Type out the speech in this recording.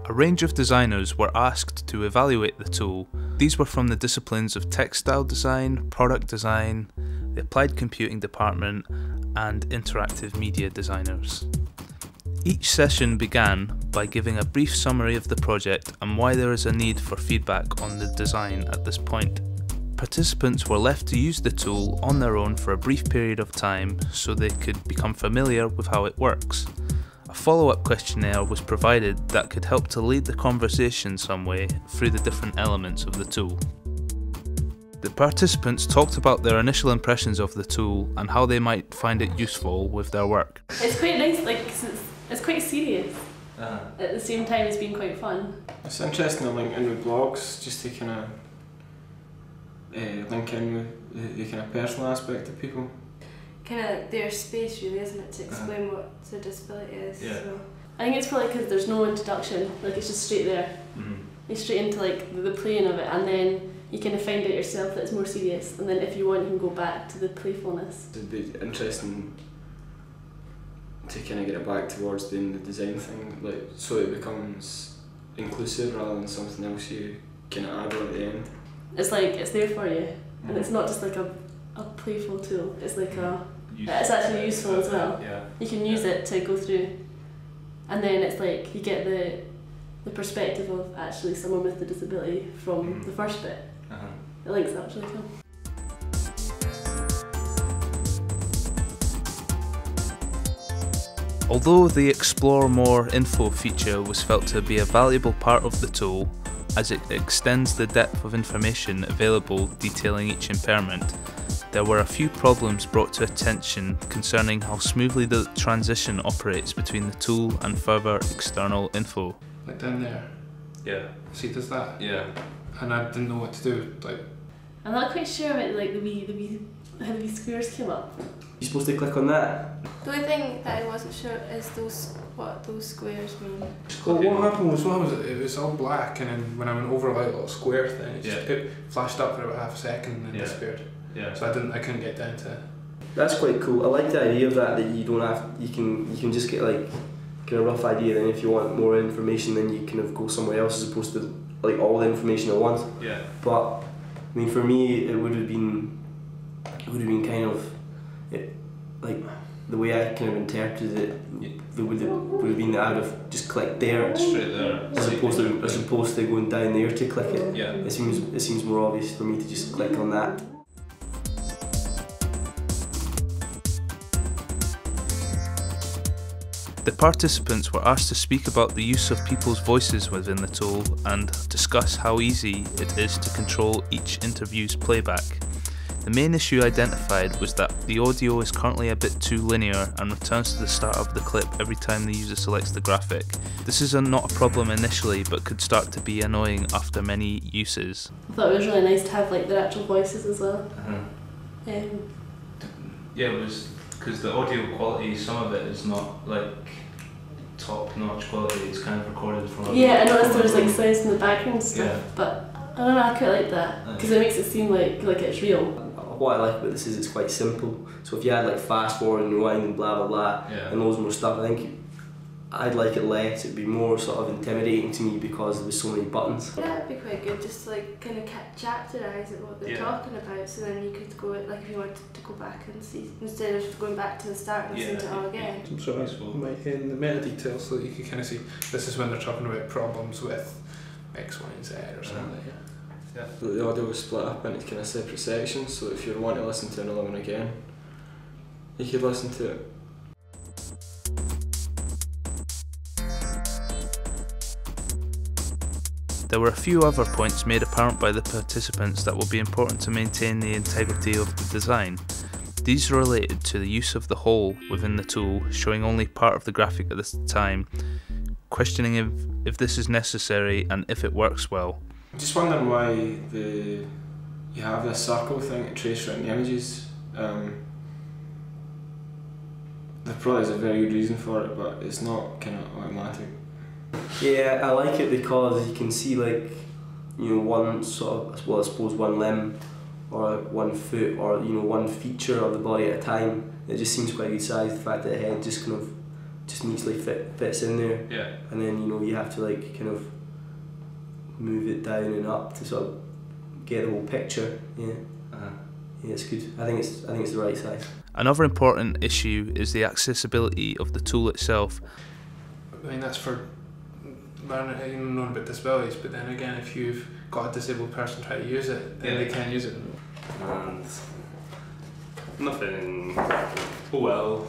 A range of designers were asked to evaluate the tool. These were from the disciplines of textile design, product design, the applied computing department, and interactive media designers. Each session began by giving a brief summary of the project and why there is a need for feedback on the design at this point. Participants were left to use the tool on their own for a brief period of time so they could become familiar with how it works. A follow-up questionnaire was provided that could help to lead the conversation some way through the different elements of the tool. The participants talked about their initial impressions of the tool and how they might find it useful with their work. It's quite nice, it's quite serious. At the same time, it's been quite fun. It's interesting to link in with blogs, just to kind of link in with the kind of personal aspect of people. Kind of like their space, really, isn't it, to explain what the disability is. Yeah. So. I think it's probably because there's no introduction, like it's just straight there. You're straight into like the playing of it, and then you kind of find out yourself that it's more serious, and then if you want you can go back to the playfulness. It'd be interesting to kind of get it back towards doing the design thing, like so it becomes inclusive rather than something else you kind of add on at the end. It's like, it's there for you, and it's not just like a playful tool, it's like it's actually useful as well. You can use it to go through, and then it's like you get the perspective of actually someone with the disability from the first bit. It links up really cool. Although the Explore More info feature was felt to be a valuable part of the tool, as it extends the depth of information available detailing each impairment, there were a few problems brought to attention concerning how smoothly the transition operates between the tool and further external info. Like down there. Yeah. See, does that? Yeah. And I didn't know what to do. Like. I'm not quite sure about like how the wee squares came up. You're supposed to click on that. The only thing that I wasn't sure is what those squares mean. Well, what happened was it was all black, and then when I went over that little square thing, it flashed up for about half a second and then disappeared. Yeah. So I couldn't get down to it. That's quite cool. I like the idea of that you don't have, you can just get like kind of rough idea, then if you want more information then you kind of go somewhere else as opposed to like all the information at once. Yeah. But I mean, for me it would have been kind of like the way I kind of interpreted it, it would have been that I would have just clicked there, straight there, as opposed to going down there to click it. Yeah. It seems more obvious for me to just click on that. The participants were asked to speak about the use of people's voices within the tool and discuss how easy it is to control each interview's playback. The main issue identified was that the audio is currently a bit too linear and returns to the start of the clip every time the user selects the graphic. This is not a problem initially, but could start to be annoying after many uses. I thought it was really nice to have like their actual voices as well. Yeah, it was because the audio quality, some of it is not like top-notch quality. It's kind of recorded from. Yeah, I noticed there was like sounds in the background and stuff, but I don't know. I quite like that because it makes it seem like it's real. What I like about this is it's quite simple. So if you had like fast forward and rewind and blah blah blah and loads more stuff, I think I'd like it less. It'd be more sort of intimidating to me because there's so many buttons. Yeah, that'd be quite good, just to like kind of chapterise it what they're talking about, so then you could go like if you wanted to go back and see instead of going back to the start and listening to it all again. Some sort of in the meta details so that you can kind of see this is when they're talking about problems with X, Y, and Z or something. Yeah. The audio was split up into kind of separate sections, so if you want to listen to another one again, you could listen to it. There were a few other points made apparent by the participants that will be important to maintain the integrity of the design. These are related to the use of the hole within the tool, showing only part of the graphic at this time, questioning if this is necessary and if it works well. I'm just wondering why you have this circle thing to trace around the images. There probably is a very good reason for it, but it's not kind of automatic. Yeah, I like it because you can see like, you know, one sort of, well I suppose one limb or one foot or, you know, one feature of the body at a time. It just seems quite a good size, the fact that the head just kind of just neatly fits in there. Yeah. And then, you know, you have to like kind of move it down and up to sort of get the whole picture. Yeah. Yeah, it's good. I think it's the right size. Another important issue is the accessibility of the tool itself. I mean, that's for knowing about disabilities, but then again, if you've got a disabled person try to use it, then they can use it. And nothing. Oh well.